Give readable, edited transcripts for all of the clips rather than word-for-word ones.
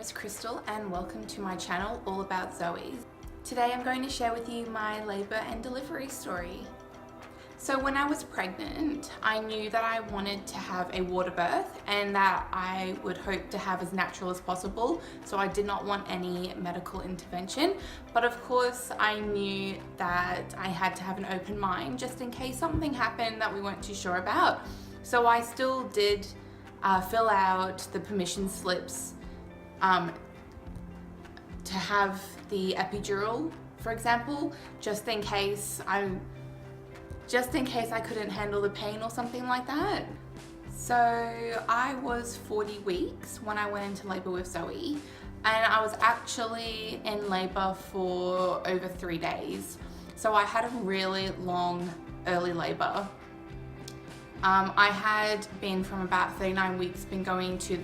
is Crystal and welcome to my channel all about Zoe. Today I'm going to share with you my labour and delivery story. So when I was pregnant, I knew that I wanted to have a water birth and that I would hope to have as natural as possible, so I did not want any medical intervention. But of course I knew that I had to have an open mind just in case something happened that we weren't too sure about. So I still did fill out the permission slips to have the epidural, for example, just in case I couldn't handle the pain or something like that. So I was 40 weeks when I went into labour with Zoe, and I was actually in labour for over 3 days. So I had a really long early labour. I had been from about 39 weeks been going to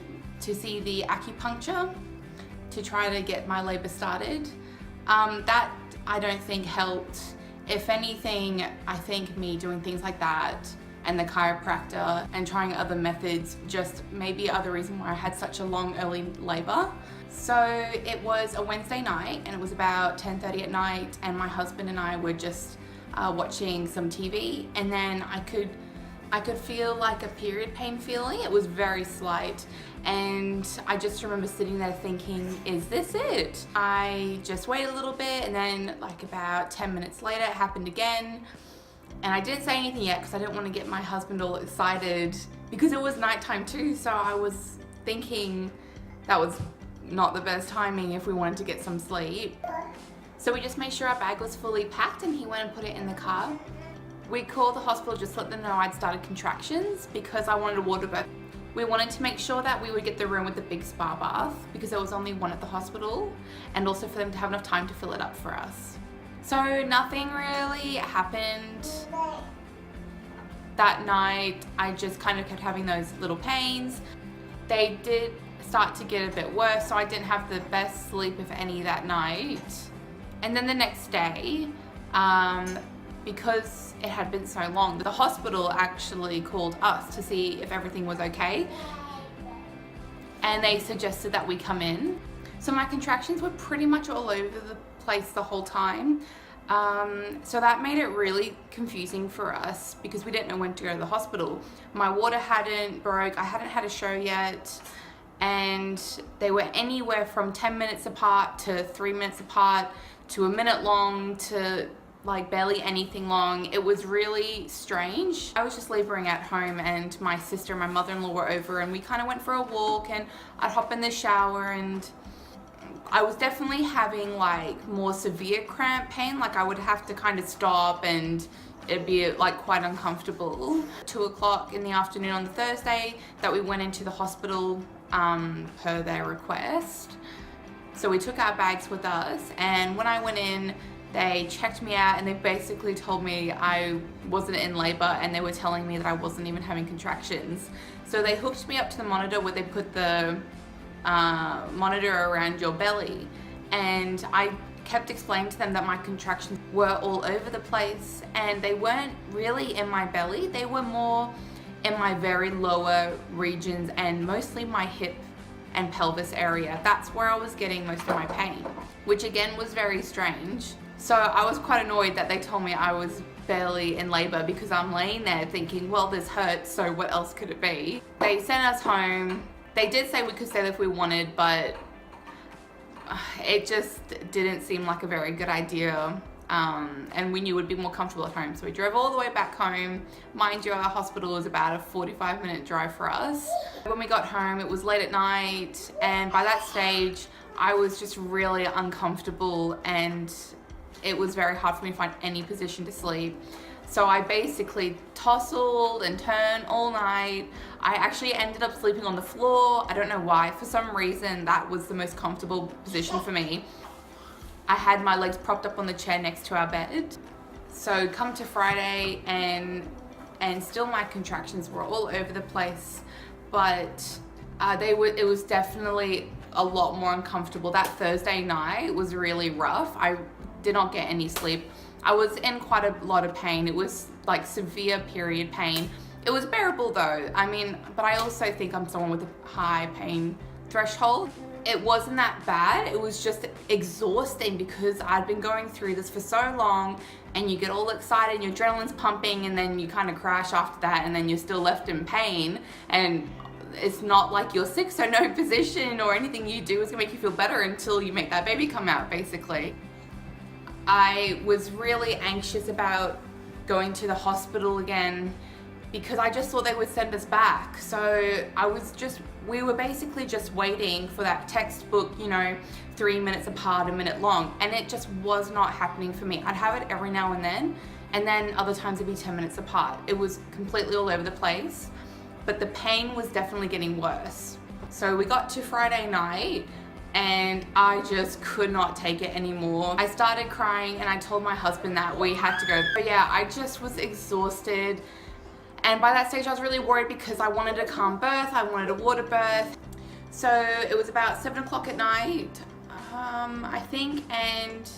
see the acupuncture to try to get my labour started. That I don't think helped. If anything, I think me doing things like that and the chiropractor and trying other methods just maybe are the reason why I had such a long early labour. So it was a Wednesday night and it was about 10:30 at night, and my husband and I were just watching some TV, and then I could feel like a period pain feeling. It was very slight, and I just remember sitting there thinking, is this it? I just waited a little bit, and then like about 10 minutes later it happened again, and I didn't say anything yet because I didn't want to get my husband all excited because it was nighttime too, so I was thinking that was not the best timing if we wanted to get some sleep. So we just made sure our bag was fully packed and he went and put it in the car. We called the hospital just to let them know I'd started contractions because I wanted a water birth. We wanted to make sure that we would get the room with the big spa bath because there was only one at the hospital, and also for them to have enough time to fill it up for us. So nothing really happened that night. I just kind of kept having those little pains. They did start to get a bit worse, so I didn't have the best sleep, if any, that night. And then the next day, because it had been so long, the hospital actually called us to see if everything was okay, and they suggested that we come in. So my contractions were pretty much all over the place the whole time, so that made it really confusing for us because we didn't know when to go to the hospital. My water hadn't broke, I hadn't had a show yet, and they were anywhere from 10 minutes apart to 3 minutes apart to a minute long to like barely anything long. It was really strange. I was just laboring at home, and my sister and my mother-in-law were over, and we kind of went for a walk, and I'd hop in the shower, and I was definitely having like more severe cramp pain. Like I would have to kind of stop and it'd be like quite uncomfortable. 2 o'clock in the afternoon on the Thursday that we went into the hospital per their request. So we took our bags with us, and when I went in, they checked me out and they basically told me I wasn't in labour, and they were telling me that I wasn't even having contractions. So they hooked me up to the monitor where they put the monitor around your belly, and I kept explaining to them that my contractions were all over the place, and they weren't really in my belly, they were more in my very lower regions and mostly my hip and pelvis area. That's where I was getting most of my pain, which again was very strange. So I was quite annoyed that they told me I was barely in labour because I'm laying there thinking, well, this hurts, so what else could it be? They sent us home. They did say we could stay there if we wanted, but it just didn't seem like a very good idea. And we knew we'd be more comfortable at home. So we drove all the way back home. Mind you, our hospital was about a 45-minute drive for us. When we got home, it was late at night, and by that stage, I was just really uncomfortable, and it was very hard for me to find any position to sleep. So I basically tousled and turned all night. I actually ended up sleeping on the floor. I don't know why. For some reason, that was the most comfortable position for me. I had my legs propped up on the chair next to our bed. So come to Friday, and still my contractions were all over the place, but it was definitely a lot more uncomfortable. That Thursday night was really rough. I did not get any sleep. I was in quite a lot of pain. It was like severe period pain. It was bearable though. I mean, but I also think I'm someone with a high pain threshold. It wasn't that bad. It was just exhausting because I'd been going through this for so long, and you get all excited, your adrenaline's pumping, and then you kind of crash after that, and then you're still left in pain. And it's not like you're sick, so no position or anything you do is gonna make you feel better until you make that baby come out, basically. I was really anxious about going to the hospital again because I just thought they would send us back. So we were basically just waiting for that textbook, 3 minutes apart, a minute long, and it just was not happening for me. I'd have it every now and then other times it'd be 10 minutes apart. It was completely all over the place, but the pain was definitely getting worse. So we got to Friday night, and I just could not take it anymore. I started crying, and I told my husband that we had to go. But yeah, I just was exhausted. And by that stage, I was really worried because I wanted a calm birth, I wanted a water birth. So it was about 7 o'clock at night, I think, and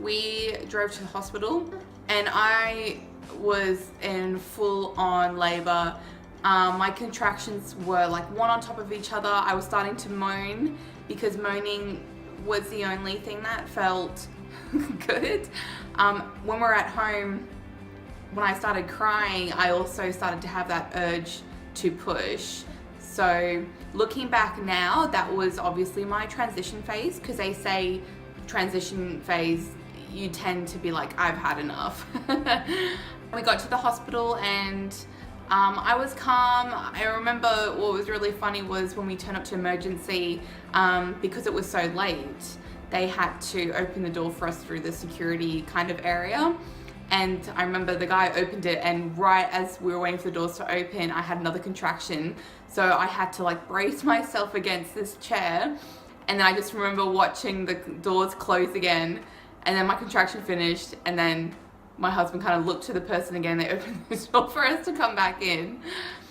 we drove to the hospital, and I was in full-on labor. My contractions were like one on top of each other. I was starting to moan because moaning was the only thing that felt good. When we're at home, when I started crying, I also started to have that urge to push. So looking back now, that was obviously my transition phase, because they say transition phase, you tend to be like, I've had enough. We got to the hospital, and I was calm. I remember what was really funny was when we turned up to emergency, because it was so late, they had to open the door for us through the security kind of area. And I remember the guy opened it, and right as we were waiting for the doors to open, I had another contraction. So I had to like brace myself against this chair. And then I just remember watching the doors close again, and then my contraction finished, and then my husband kind of looked to the person again. They opened the door for us to come back in.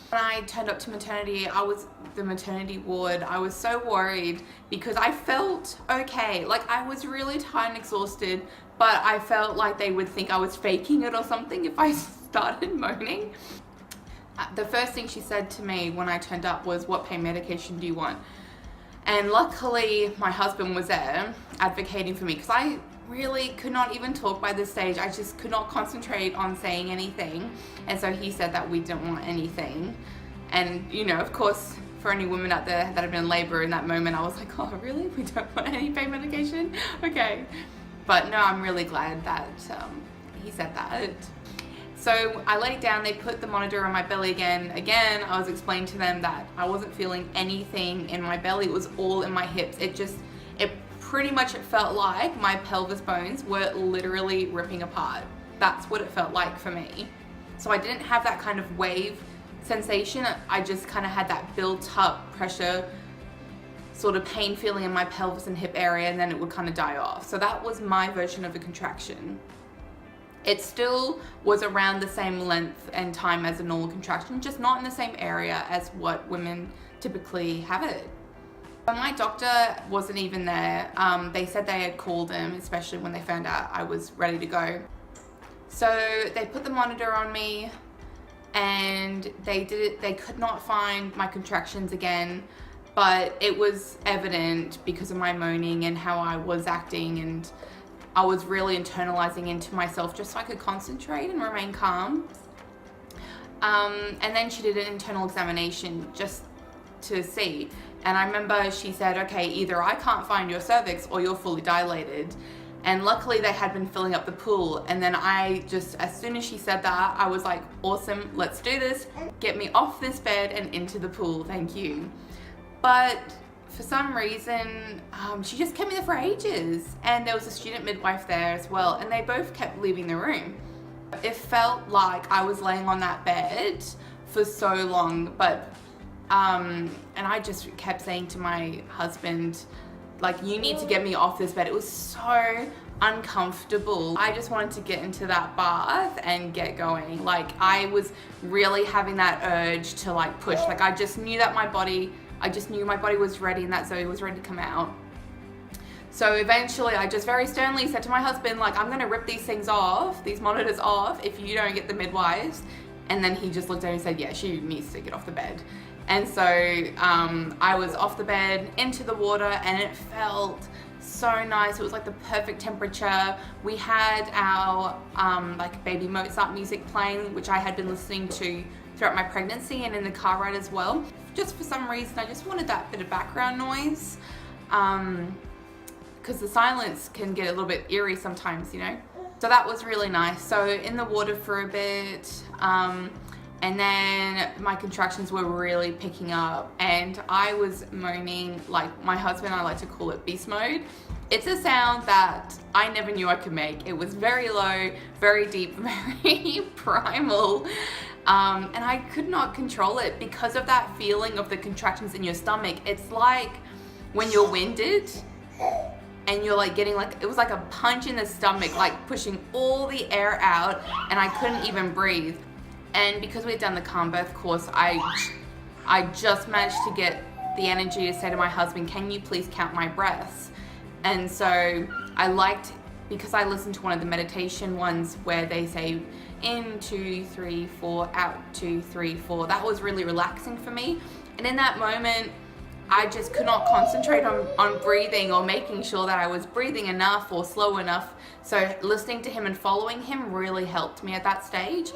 When I turned up to the maternity ward, I was so worried because I felt okay. Like, I was really tired and exhausted, but I felt like they would think I was faking it or something if I started moaning. The first thing she said to me when I turned up was, "What pain medication do you want?" And luckily my husband was there advocating for me, because I really could not even talk by this stage. I just could not concentrate on saying anything. And so he said that we didn't want anything. And of course, for any women out there that have been in labor in that moment, I was like, oh really? We don't want any pain medication? Okay. But no, I'm really glad that he said that. So I laid down, they put the monitor on my belly again. Again, I was explaining to them that I wasn't feeling anything in my belly. It was all in my hips. It pretty much felt like my pelvis bones were literally ripping apart. That's what it felt like for me. So I didn't have that kind of wave sensation. I just kind of had that built up pressure, sort of pain feeling in my pelvis and hip area, and then it would kind of die off. So that was my version of a contraction. It still was around the same length and time as a normal contraction, just not in the same area as what women typically have it. But my doctor wasn't even there. They said they had called him, especially when they found out I was ready to go. So they put the monitor on me, and they could not find my contractions again, but it was evident because of my moaning and how I was acting, and I was really internalizing into myself just so I could concentrate and remain calm. And then she did an internal examination just to see. And I remember she said, okay, either I can't find your cervix or you're fully dilated. And luckily they had been filling up the pool. And then as soon as she said that, I was like, awesome, let's do this. Get me off this bed and into the pool, thank you. But for some reason, she just kept me there for ages. And there was a student midwife there as well, and they both kept leaving the room. It felt like I was laying on that bed for so long, but and I just kept saying to my husband, like, you need to get me off this bed. It was so uncomfortable. I just wanted to get into that bath and get going. Like, I was really having that urge to like push. Like, I just knew my body was ready and that Zoe was ready to come out. So eventually I just very sternly said to my husband, like, I'm gonna rip these things off, these monitors off, if you don't get the midwives. And then he just looked at me and said, yeah, she needs to get off the bed. And so I was off the bed, into the water, and it felt so nice. It was like the perfect temperature. We had our like baby Mozart music playing, which I had been listening to throughout my pregnancy and in the car ride as well. Just for some reason, I just wanted that bit of background noise, because the silence can get a little bit eerie sometimes, you know. So that was really nice. So in the water for a bit, and then my contractions were really picking up, and I was moaning like my husband, I like to call it beast mode. It's a sound that I never knew I could make. It was very low, very deep, very primal. And I could not control it because of that feeling of the contractions in your stomach. It's like when you're winded and you're like getting like, it was like a punch in the stomach, like pushing all the air out, and I couldn't even breathe. And because we had done the calm birth course, I just managed to get the energy to say to my husband, can you please count my breaths? And so I liked, because I listened to one of the meditation ones where they say in 2, 3, 4, out 2, 3, 4. That was really relaxing for me. And in that moment, I just could not concentrate on breathing or making sure that I was breathing enough or slow enough. So listening to him and following him really helped me at that stage.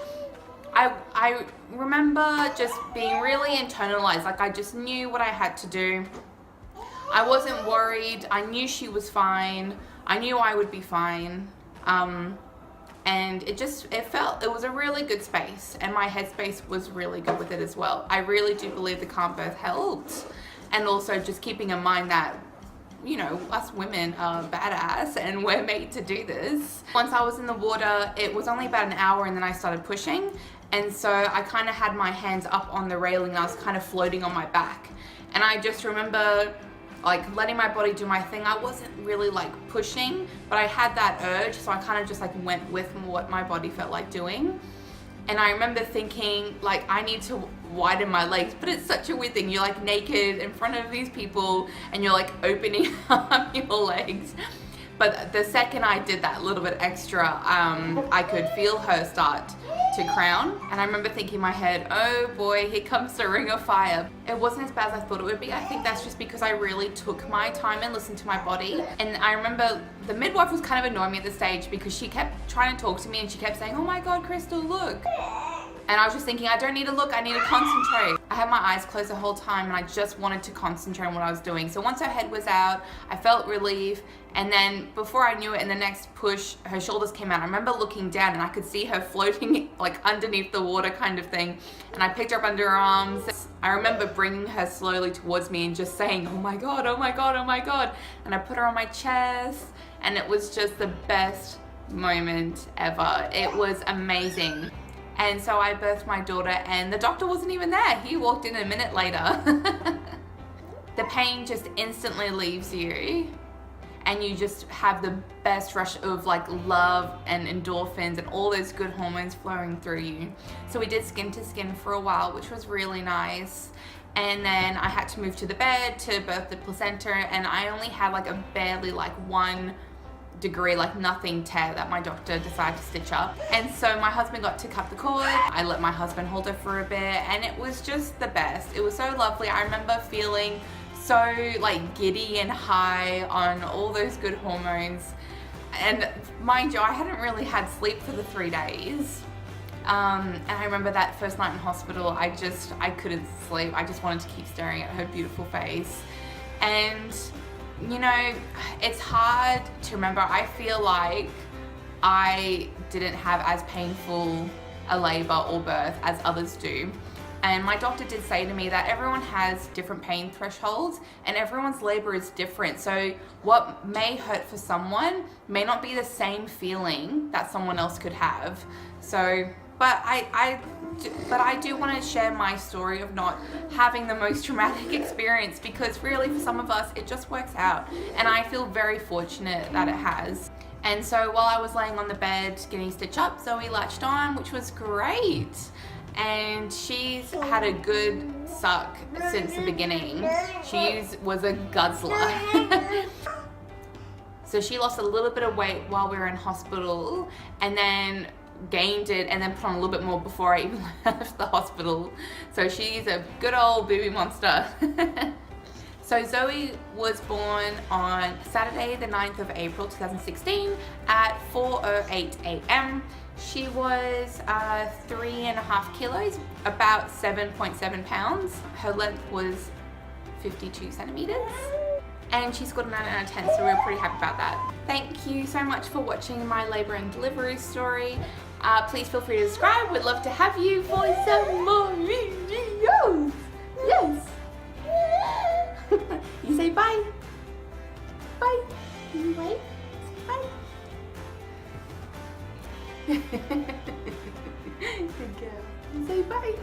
I remember just being really internalized, like I just knew what I had to do. I wasn't worried. I knew she was fine. I knew I would be fine. And it was a really good space, and my headspace was really good with it as well. I really do believe the calm birth helped. And also just keeping in mind that, you know, us women are badass and we're made to do this. Once I was in the water, it was only about an hour, and then I started pushing. And so I kind of had my hands up on the railing, and I was kind of floating on my back. And I just remember like letting my body do my thing. I wasn't really like pushing, but I had that urge, so I kind of just like went with what my body felt like doing. And I remember thinking like, I need to widen my legs, but it's such a weird thing. You're like naked in front of these people and you're like opening up your legs. But the second I did that little bit extra, I could feel her start to crown. And I remember thinking in my head, oh boy, here comes the ring of fire. It wasn't as bad as I thought it would be. I think that's just because I really took my time and listened to my body. And I remember the midwife was kind of annoying me at the stage because she kept trying to talk to me, and she kept saying, oh my God, Crystal, look. And I was just thinking, I don't need to look, I need to concentrate. I had my eyes closed the whole time, and I just wanted to concentrate on what I was doing. So once her head was out, I felt relief. And then before I knew it, in the next push, her shoulders came out. I remember looking down, and I could see her floating like underneath the water kind of thing. And I picked her up under her arms. I remember bringing her slowly towards me and just saying, oh my God, oh my God, oh my God. And I put her on my chest, and it was just the best moment ever. It was amazing. And so I birthed my daughter, and the doctor wasn't even there. He walked in a minute later. The pain just instantly leaves you, and you just have the best rush of like love and endorphins and all those good hormones flowing through you. So we did skin to skin for a while, which was really nice. And then I had to move to the bed to birth the placenta, and I only had like a barely like 1 degree, like nothing tear that my doctor decided to stitch up. And so my husband got to cut the cord. I let my husband hold her for a bit, and it was just the best. It was so lovely. I remember feeling so like giddy and high on all those good hormones. And mind you, I hadn't really had sleep for the 3 days. And I remember that first night in hospital, I couldn't sleep. I just wanted to keep staring at her beautiful face. And you know, it's hard to remember. I feel like I didn't have as painful a labor or birth as others do. And my doctor did say to me that everyone has different pain thresholds, and everyone's labor is different. So what may hurt for someone may not be the same feeling that someone else could have. So, but I do want to share my story of not having the most traumatic experience, because really for some of us it just works out, and I feel very fortunate that it has. And so while I was laying on the bed getting stitched up, Zoe latched on, which was great. And she's had a good suck since the beginning. She was a guzzler. So she lost a little bit of weight while we were in hospital, and then gained it and then put on a little bit more before I even left the hospital. So she's a good old baby monster. So Zoe was born on Saturday the 9th of April 2016 at 4:08 a.m. She was 3.5 kilos, about 7.7 pounds. Her length was 52 centimeters. And she scored a 9 out of 10, so we're pretty happy about that. Thank you so much for watching my labour and delivery story. Please feel free to subscribe. We'd love to have you for some more videos. Yes. You say bye. Bye. You wave. Bye. Good girl. You say bye.